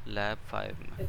Lab 5 में।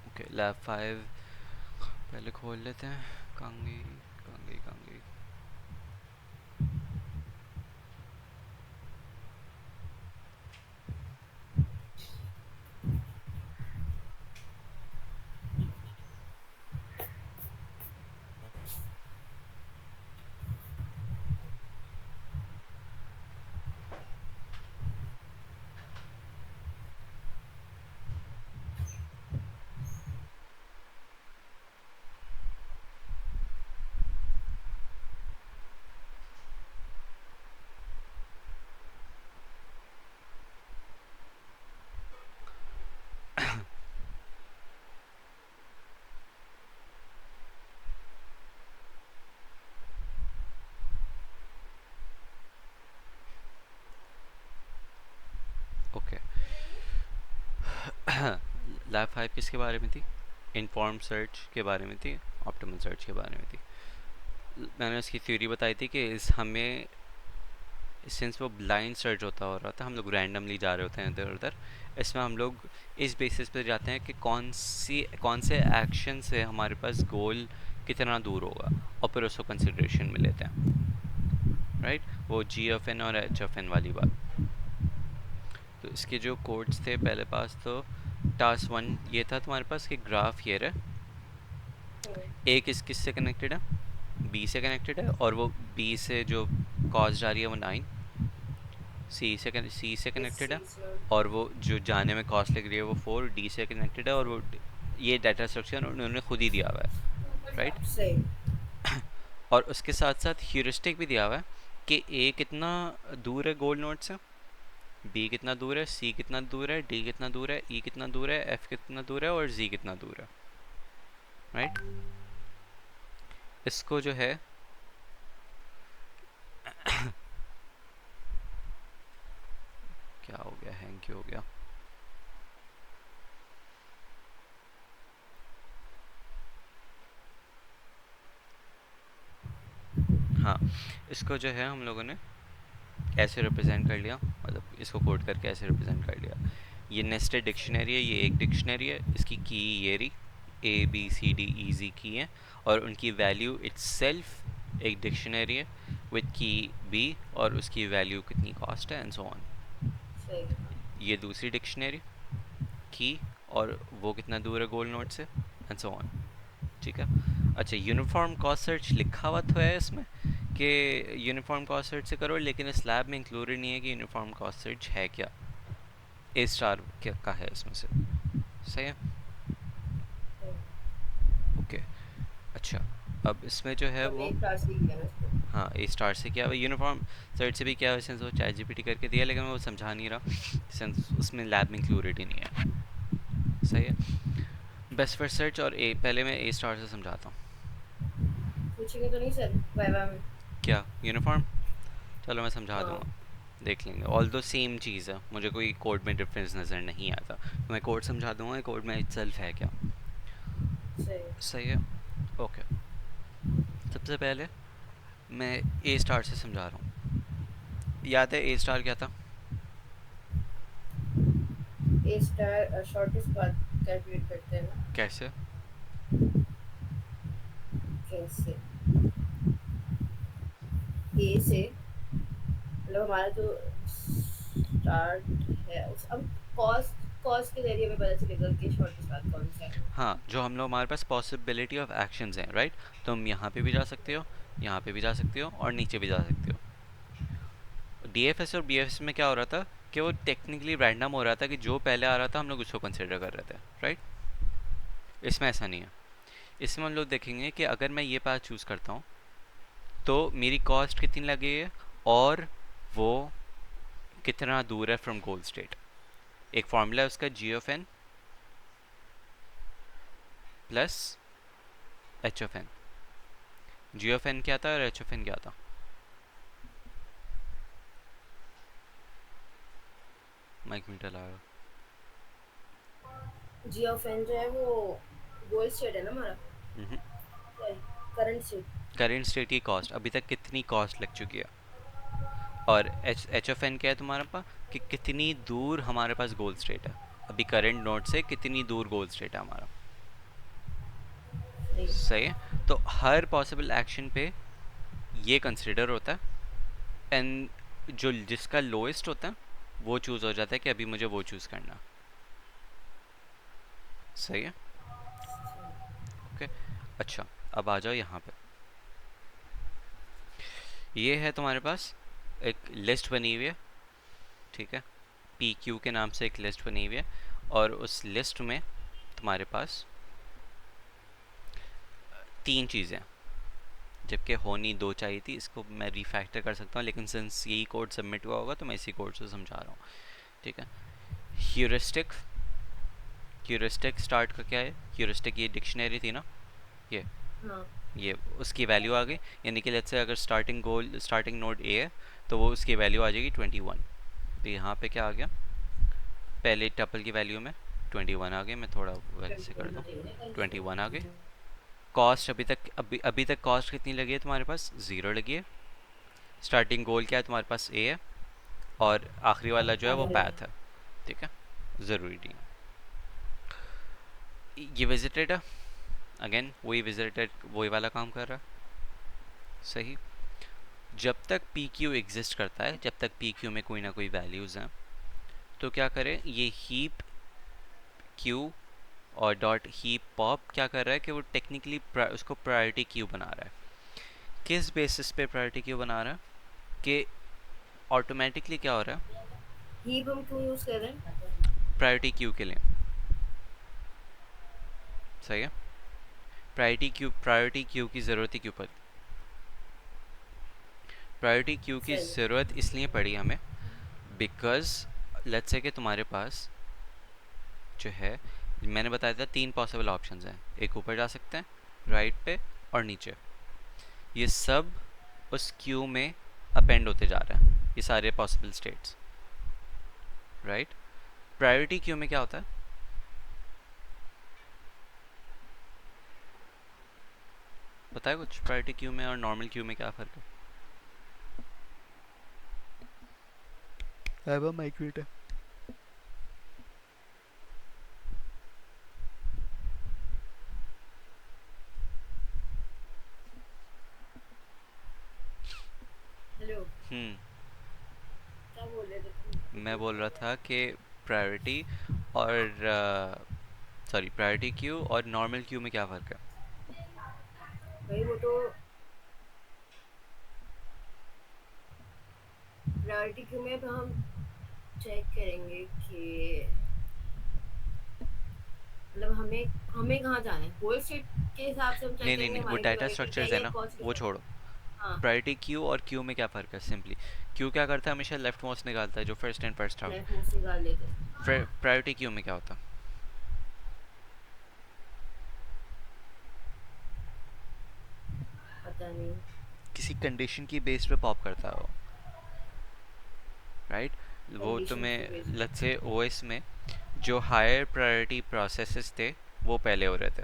Okay lab 5 पहले खोल लेते हैं। कांगी कांगी कांगी। ओके लैब 5 किसके बारे में थी? इन्फॉर्म सर्च के बारे में थी, ऑप्टिमल सर्च के बारे में थी। मैंने उसकी थ्योरी बताई थी कि इस हमें सिंस वो ब्लाइंड सर्च होता हो रहा था, हम लोग रैंडमली जा रहे होते हैं इधर उधर। इसमें हम लोग इस बेसिस पे जाते हैं कि कौन से एक्शन से हमारे पास गोल कितना दूर होगा, और फिर उसको कंसिडरेशन में लेते हैं, राइट? वो GFN और HFN वाली बात। तो इसके जो कोड्स थे पहले पास, तो टास्क 1 ये था तुम्हारे पास कि ग्राफ ये रहा, ए किस से कनेक्टेड है? बी से कनेक्टेड है, और वो बी से जो कॉस्ट जा रही है वो 9 सी से कनेक्टेड है, और वो जो जाने में कॉस्ट लग रही है वो 4 डी से कनेक्टेड है, और वो ये डाटा स्ट्रक्चर उन्होंने खुद ही दिया हुआ है, राइट? सही। और उसके साथ साथ ह्यूरिस्टिक भी दिया हुआ है कि ए कितना दूर है गोल नोड से, बी कितना दूर है, सी कितना दूर है, डी कितना दूर है, ई कितना दूर है, एफ कितना दूर है, और जी कितना दूर है, राइट? इसको जो है क्या हो गया, हैंग क्यों हो गया? हाँ, इसको जो है हम लोगों ने ऐसे रिप्रेजेंट कर लिया, मतलब इसको कोड करके ऐसे रिप्रेजेंट कर लिया। ये नेस्टेड डिक्शनरी है, ये एक डिक्शनरी है, इसकी की ये रही, ABCDEZ की है, और उनकी वैल्यू इट्सेल्फ एक डिक्शनरी है विद की बी, और उसकी वैल्यू कितनी कॉस्ट है, एंड सो ऑन। सही। ये दूसरी डिक्शनरी की, और वो कितना दूर है गोल नोड से, एंड सो ऑन। ठीक है। अच्छा, यूनिफॉर्म कॉस्ट सर्च लिखा हुआ तो है इसमें कि यूनिफॉर्म कॉस्ट सर्च से करो, लेकिन इस लैब में इंक्लूडेड नहीं है कि यूनिफॉर्म कॉस्ट सर्च है क्या, ए स्टार क्या का है इसमें से। सही है, ओके। अच्छा, अब इसमें जो है हमने वो, एक क्लास ली है ना इसको। हाँ ए स्टार से किया हुआ, यूनिफॉर्म सर्च से भी किया हुआ, सिंस वो चैट जीपीटी करके दिया, लेकिन वो समझा नहीं रहा सिंस उसमें लैब में इंक्लूडेड ही नहीं है। सही है। बेस्ट फर्स्ट सर्च और ए, पहले मैं ए स्टार से समझाता हूँ। पूछेंगे तो नहीं सर वाइवा में? क्या यूनिफॉर्म? चलो मैं समझा हाँ। दूंगा, देख लेंगे। ऑल दो सेम चीज़ है, मुझे कोई कोड में डिफरेंस नज़र नहीं आता, तो मैं कोड समझा दूंगा कोड में इटसेल्फ है क्या। सही। सही है, ओके। सबसे पहले मैं ए स्टार से समझा रहा हूँ। याद है ए स्टार क्या था? ए स्टार शॉर्टेस्ट पाथ कैलकुलेट करते हैं ना? कैसे? कैसे? ए से मतलब हमारा जो स्टार्ट है अब कॉस्ट कॉस्ट के जरिए हमें पता चलेगा कि शॉर्टेस्ट पाथ कौन सा है। हाँ, जो हम लोग हमारे पास पॉसिबिलिटी ऑफ एक्शंस हैं, राइट? तुम यहाँ पे भी जा सकते हो, यहाँ पे भी जा सकते हो, और नीचे भी जा सकते हो। DFS और BFS में क्या हो रहा था कि वो टेक्निकली रैंडम हो रहा था, कि जो पहले आ रहा था हम लोग उसको कंसिडर कर रहे थे, राइट? इसमें ऐसा नहीं है। इसमें हम लोग देखेंगे कि अगर मैं ये पाथ चूज़ करता हूँ तो मेरी कॉस्ट कितनी लगी है, और वो कितना दूर है फ्रॉम गोल स्टेट। एक फॉर्मूला है उसका, GFN प्लस HFN। GFN क्या था और HFN क्या था? माइक मीटर लाया। जी ऑफ एन जो है वो गोल स्टेट है ना हमारा, sorry, current state. Current state की कॉस्ट अभी तक कितनी कॉस्ट लग चुकी है, और एच ऑफ एन क्या है तुम्हारे पास, कि कितनी दूर हमारे पास गोल स्टेट है, अभी करंट नोड से कितनी दूर गोल स्टेट है हमारा। सही। सही है। तो हर पॉसिबल एक्शन पे ये कंसिडर होता है, एंड जो जिसका लोएस्ट होता है वो चूज़ हो जाता है कि अभी मुझे वो चूज़ करना। सही है। ओके। अच्छा, अब आ जाओ यहाँ पे। ये है तुम्हारे पास एक लिस्ट बनी हुई है, ठीक है, पी क्यू के नाम से एक लिस्ट बनी हुई है, और उस लिस्ट में तुम्हारे पास तीन चीज़ें, जबकि होनी दो चाहिए थी। इसको मैं रिफैक्टर कर सकता हूँ, लेकिन सिंस यही कोड सबमिट हुआ होगा तो मैं इसी कोड से समझा रहा हूँ, ठीक है। ह्यूरिस्टिक, ह्यूरिस्टिक स्टार्ट का क्या है, ह्यूरिस्टिक ये डिक्शनरी थी ना, ये हाँ। ये उसकी वैल्यू आ गई, यानी कि लेट्स से अगर स्टार्टिंग नोड ए है तो वो उसकी वैल्यू आ जाएगी 21। तो यहाँ पे क्या आ गया, पहले टपल की वैल्यू में 21 आ गई, मैं थोड़ा वैसे कर दूँ, 21 आ गई। कॉस्ट अभी तक कॉस्ट कितनी लगी है तुम्हारे पास, ज़ीरो लगी है। स्टार्टिंग गोल क्या है तुम्हारे पास, ए है, और आखिरी वाला जो है वो पैथ है, ठीक है, ज़रूरी नहीं। ये विजिटेड है, अगेन वही विजिटेड वही वाला काम कर रहा है। सही। जब तक पी क्यू एग्जिस्ट करता है, जब तक पी क्यू में कोई ना कोई वैल्यूज़ हैं, तो क्या करें, ये हीप क्यू और डॉट हीप पॉप क्या कर रहा है कि वो टेक्निकली उसको प्रायोरिटी क्यू बना रहा है। किस बेसिस पे प्रायोरिटी क्यू बना रहा है, कि ऑटोमेटिकली क्या हो रहा है, हीप हम क्यों यूज कर रहे हैं? प्रायोरिटी क्यू के लिए। सही है। प्रायोरिटी क्यू की ज़रूरत ही क्यों पड़ी, प्रायोरिटी क्यू की सही। ज़रूरत इसलिए पड़ी हमें, बिकॉज लेट्स से कि तुम्हारे पास जो है, मैंने बताया था तीन पॉसिबल ऑप्शंस हैं, एक ऊपर जा सकते हैं, राइट पे, और नीचे। ये सब उस क्यू में अपेंड होते जा रहे हैं, ये सारे possible states, right. Priority queue में क्या होता है, पता है कुछ, प्रायोरिटी क्यू में और नॉर्मल क्यू में क्या फ़र्क है। Have a migrator. हेलो। हम्म। क्या बोल रहे थे तुम? मैं रिपीट बोल रहा करो। था कि प्रायोरिटी और सॉरी, प्रायोरिटी क्यू और नॉर्मल क्यू में क्या फ़र्क है। भाई वो तो प्रायोरिटी क्यू में अब हम चेक करेंगे कि मतलब हमें हमें कहाँ जाना है, गोल स्टेट के हिसाब से हम चेक नहीं नहीं करेंगे नहीं, वो हमारी डाटा प्रायोरिटी क्या स्ट्रक्चर्स है है या ना, कॉस्ट के वो साथ। छोड़ो। हाँ। प्रायोरिटी क्यू और क्यू में क्या फ़र्क है, सिंपली क्यू क्या करता है, हमेशा लेफ्ट मोस्ट निकालता है, जो first and first out. Left most निकाल लेते हैं। प्रायोरिटी क्यू में क्या होता है, पता नहीं। किसी कंडीशन की बेस पे पॉप करता है वो, राइट। वो कंडीशन की तुम्हें बेस लेट्स पे। से ओएस में जो हायर प्रायोरिटी प्रोसेसेस थे वो पहले हो रहे थे,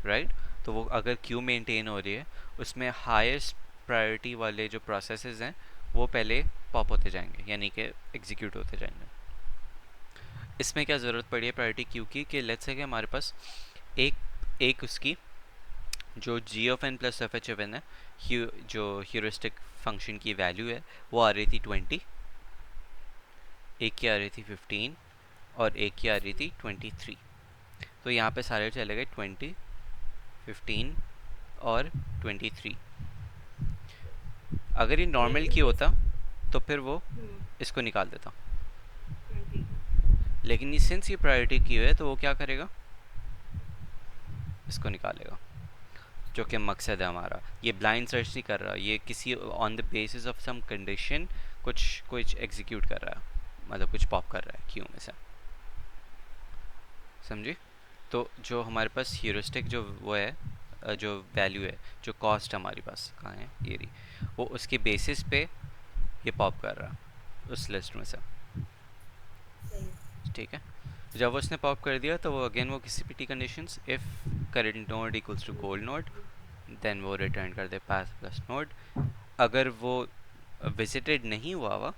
राइट। तो वो अगर क्यू मेंटेन हो रही है, उसमें हाईएस्ट प्रायोरिटी वाले जो प्रोसेसेस हैं वो पहले पॉप होते जाएंगे, यानी कि एग्जीक्यूट होते जाएंगे। इसमें क्या ज़रूरत पड़ी है प्रायोरिटी क्यू की, कि लेट्स से कि हमारे पास एक एक उसकी जो G of N plus F H F N है, जो ह्यूरिस्टिक फंक्शन की वैल्यू है वो आ रही थी 20, एक की आ रही थी 15, और एक की आ रही थी 23। तो यहाँ पे सारे चले गए 20, 15 और 23। अगर ये नॉर्मल लेकिन की जैसे होता तो फिर वो हम्म इसको निकाल देता, 20। लेकिन ये सिंस ये प्रायोरिटी की है तो वो क्या करेगा, इसको निकालेगा, जो कि मकसद है हमारा। ये ब्लाइंड सर्च नहीं कर रहा, ये किसी on the basis of some condition कुछ कुछ एग्जीक्यूट कर रहा है, मतलब कुछ पॉप कर रहा है क्यू में से, समझी। तो जो हमारे पास ह्यूरिस्टिक जो वो है, जो वैल्यू है, जो कॉस्ट हमारे पास कहाँ है, ये रही, वो उसके बेसिस पे ये पॉप कर रहा है उस लिस्ट में से, सही। ठीक है। जब उसने पॉप कर दिया तो वो अगेन वो किसी भी T conditions if current node equals to goal node, then वो रिटर्न कर दे पाथ प्लस नोड। अगर वो विजिटेड नहीं हुआ हुआ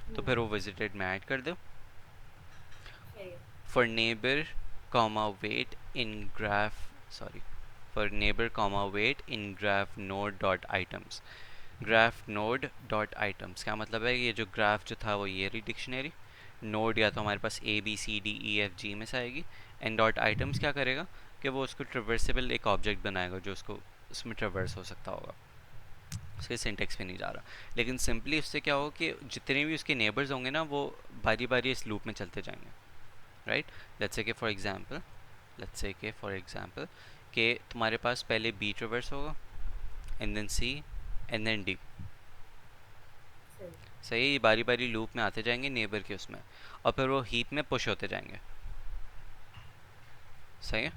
तो फिर वो विजिटेड में ऐड कर दो। सही है। For neighbour comma weight in graph, sorry, for neighbour comma weight in graph node dot items. Graph node dot items क्या मतलब है? ये जो ग्राफ जो था वो ये रही डिक्शनरी, नोड या तो हमारे पास A B C D E F G में से आएगी, एंड डॉट आइटम्स क्या करेगा कि वो उसको ट्रिवर्सेबल एक ऑब्जेक्ट बनाएगा जो उसको उसमें ट्रिवर्स हो सकता होगा। उसके सिंटेक्स पे नहीं जा रहा, लेकिन सिंपली उससे क्या होगा कि जितने भी उसके नेबर्स होंगे ना वो बारी बारी इस लूप में चलते जाएंगे, राइट। लेट्स से कि फॉर एग्जांपल कि तुम्हारे पास पहले बी ट्रिवर्स होगा, and then C, and then D. सही। सही है, ये बारी बारी लूप में आते जाएंगे नेबर के उसमें, और फिर वो हीप में पुश होते जाएंगे। सही है।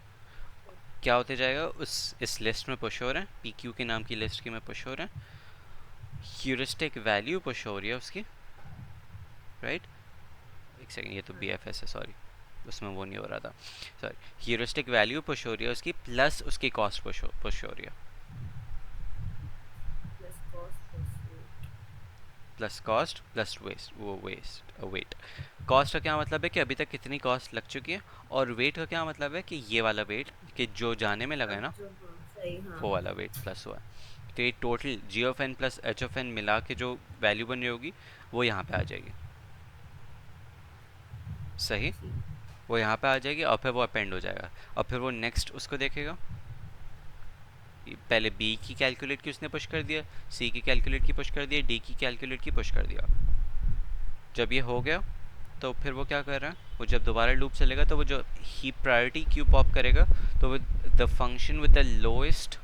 क्या होते जाएगा, उस इस लिस्ट में पुश हो रहे हैं, पी क्यू के नाम की लिस्ट के में पुश हो रहे हैं, ह्यूरिस्टिक वैल्यू पुश हो रही है उसकी, राइट। एक सेकेंड, ये तो बी एफ एस है, सॉरी, उसमें वो नहीं हो रहा था, सॉरी। ह्यूरिस्टिक वैल्यू पुश हो रही है उसकी, प्लस उसकी कॉस्ट पुश हो रही है। Plus cost plus weight. Plus cost plus weight. Cost का क्या मतलब है कि अभी तक कितनी कॉस्ट लग चुकी है, और वेट का क्या मतलब है कि ये वाला वेट कि जो जाने में लगा है अब ना, जो, हाँ सही, हाँ वो हाँ। वाला वेट प्लस हुआ है। तो ये total G of N plus H of N मिला के जो वैल्यू बन रही होगी वो यहाँ पे आ जाएगी। सही। ठीक। वो यहाँ पे आ जाएगी और फिर वो अपेंड हो जाएगा, और फिर वो नेक्स्ट उसको देखेगा। पहले बी की कैलकुलेट की उसने पुश कर दिया, सी की कैलकुलेट की पुश कर दिया, डी की कैलकुलेट की पुश कर दिया। जब ये हो गया तो फिर वो क्या कर रहा है, वो जब दोबारा लूप चलेगा तो वो जो ही प्रायोरिटी क्यू पॉप करेगा, तो वो the function with the lowest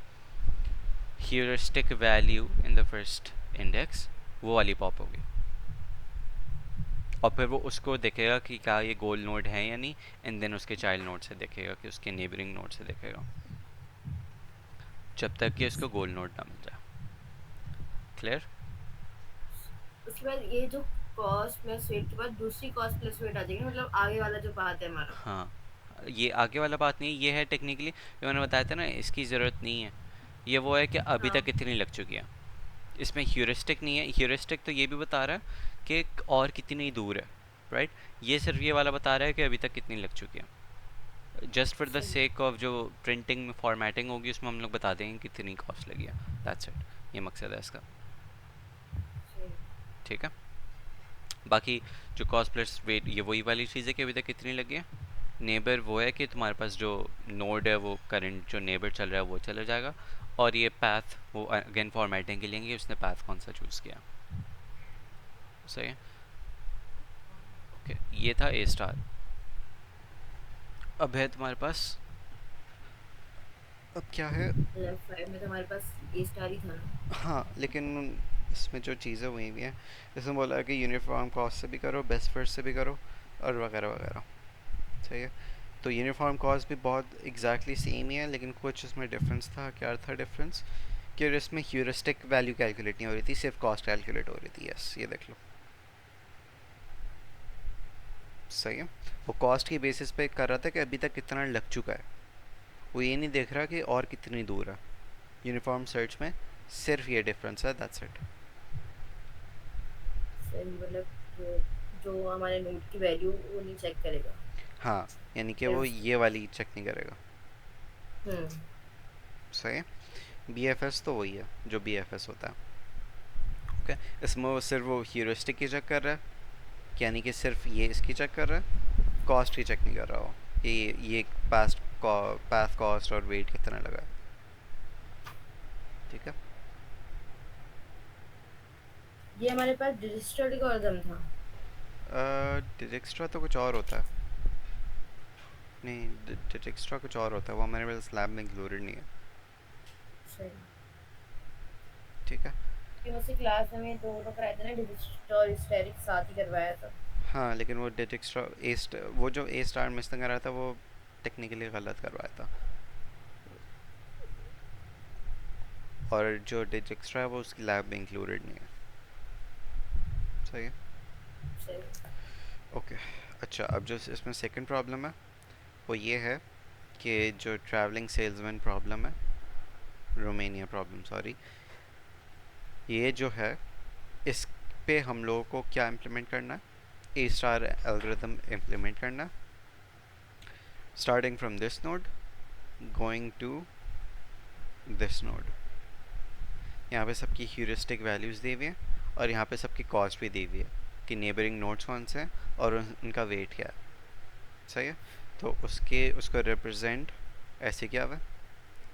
heuristic value in the first index, वो वाली पॉप होगी। और फिर वो उसको देखेगा कि क्या ये गोल नोड है या नहीं, एंड देन उसके चाइल्ड नोड से देखेगा कि उसके नेबरिंग नोड से देखेगा, जब तक कि उसको गोल नोड ना मिल जाए। क्लियर? उसके बाद ये जो कॉस्ट प्लस वेट के बाद दूसरी कॉस्ट प्लस वेट आ जाएगी, मतलब आगे वाला जो बात है हमारा। हाँ, ये आगे वाला बात नहीं, ये है टेक्निकली जो मैंने बताया था ना, इसकी ज़रूरत नहीं है। ये वो है कि अभी हाँ तक कितनी लग चुकी है, इसमें ह्यूरिस्टिक नहीं है। ह्यूरिस्टिक तो ये भी बता रहा है कि और कितनी दूर है, राइट। ये सिर्फ ये वाला बता रहा है कि अभी तक कितनी लग चुकी है। जस्ट फॉर द सही। सेक ऑफ जो प्रिंटिंग में फॉर्मेटिंग होगी उसमें हम लोग बता देंगे कितनी कॉस्ट लगी है, दैट्स इट। ये मकसद है इसका, सही। ठीक है। बाकी जो कॉस्ट प्लस वेट, ये वही वाली चीज़ है कि अभी तक कितनी लगी है। नेबर वो है कि तुम्हारे पास जो नोड है वो करंट जो नेबर चल रहा है वो चला जाएगा, और ये पाथ वो अगेन फॉर्मेटिंग के लिए कि उसने पाथ कौन सा चूज़ किया। सही है। ओके, ये था ए स्टार। अब है तुम्हारे पास, अब क्या है। लेफ्ट 5 में तो हमारे पास ए स्टार ही था ना। हाँ, लेकिन इसमें जो चीज़ें वही भी हैं, इसमें बोला है कि यूनिफॉर्म कॉस्ट से भी करो, बेस्ट फर्स्ट से भी करो, और वगैरह वगैरह। सही है। तो यूनिफॉर्म कॉस्ट भी बहुत एग्जैक्टली सेम ही है, लेकिन कुछ इसमें डिफरेंस था। क्या था डिफरेंस? कि इसमें ह्यूरिस्टिक वैल्यू कैलकुलेट नहीं हो रही थी, सिर्फ कॉस्ट कैलकुलेट हो रही थी। यस, ये देख लो। सही है। वो कॉस्ट की बेसिस पे कर रहा था कि अभी तक कितना लग चुका है, वो ये नहीं देख रहा कि और कितनी दूर है। यूनिफॉर्म सर्च में सिर्फ ये डिफरेंस है, दैट्स इट। सही, मतलब जो जो हमारे नोट की वैल्यू वो नहीं चेक करेगा हाँ, यानी कि वो सिर्फ। ये वाली चेक नहीं करेगा। हम्म। सही है। बी एफ एस तो वही है जो बी एफ एस होता है। ओके, इसमें वो सिर्फ वो ह्यूरिस्टिक की चेक कर रहा है, यानी कि सिर्फ ये इसकी चेक कर रहा है, कॉस्ट की चेक नहीं कर रहा हो कि ये पास्ट पाथ कॉस्ट और वेट कितना लगा है। ठीक है। ये हमारे पास डिजिटल एल्गोरिथम था। डिजिक्स्ट्रा तो कुछ और होता है। नहीं, डिजिक्स्ट्रा कुछ और होता है, वो हमारे पास लैब में इंक्लूडेड नहीं है। सही। ठीक है। कि मुझसे क्लास में दो तो कराए थे ना, डिजिटल और स्टैटिक साथ ही करवाया था। हाँ, लेकिन वो डिजिक्स्ट्रा वो जो ए स्टार मिस कर रहा था वो टेक्निकली गलत करवाया था, और जो डिजिक्स्ट्रा है वो उसकी लैब में इंक्लूडेड नहीं है। सही है। सही। ओके। अच्छा, अब जो इसमें सेकंड प्रॉब्लम है वो ये है कि जो ट्रैवलिंग सेल्समैन प्रॉब्लम है, रोमानिया प्रॉब्लम सॉरी, ये जो है इस पे हम लोगों को क्या इम्प्लीमेंट करना है, ए स्टार एल्गोरिथम इम्प्लीमेंट करना है, starting from this node going to this node. यहाँ पे सबकी ह्यूरिस्टिक वैल्यूज़ दी हुई हैं और यहाँ पे सबकी कॉस्ट भी दी हुई है कि नेबरिंग नोड्स कौन से हैं और उनका वेट क्या है। सही है। तो उसको रिप्रेजेंट ऐसे किया हुआ है,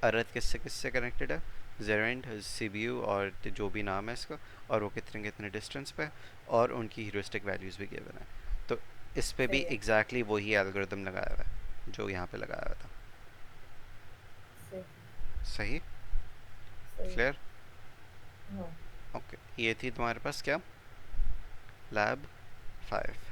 अर्थ किससे किससे कनेक्टेड है, जेरेंट, सीबीयू और जो भी नाम है इसका, और वो कितने कितने डिस्टेंस पे, और उनकी ह्यूरिस्टिक वैल्यूज़ भी गिवन है। तो इस पे भी सही है। एग्जैक्टली वही एल्गोरिदम लगाया हुआ है जो यहाँ पे लगाया हुआ था। सही। सही। सही। क्लियर। हाँ। ओके, ये थी तुम्हारे पास क्या, लैब 5।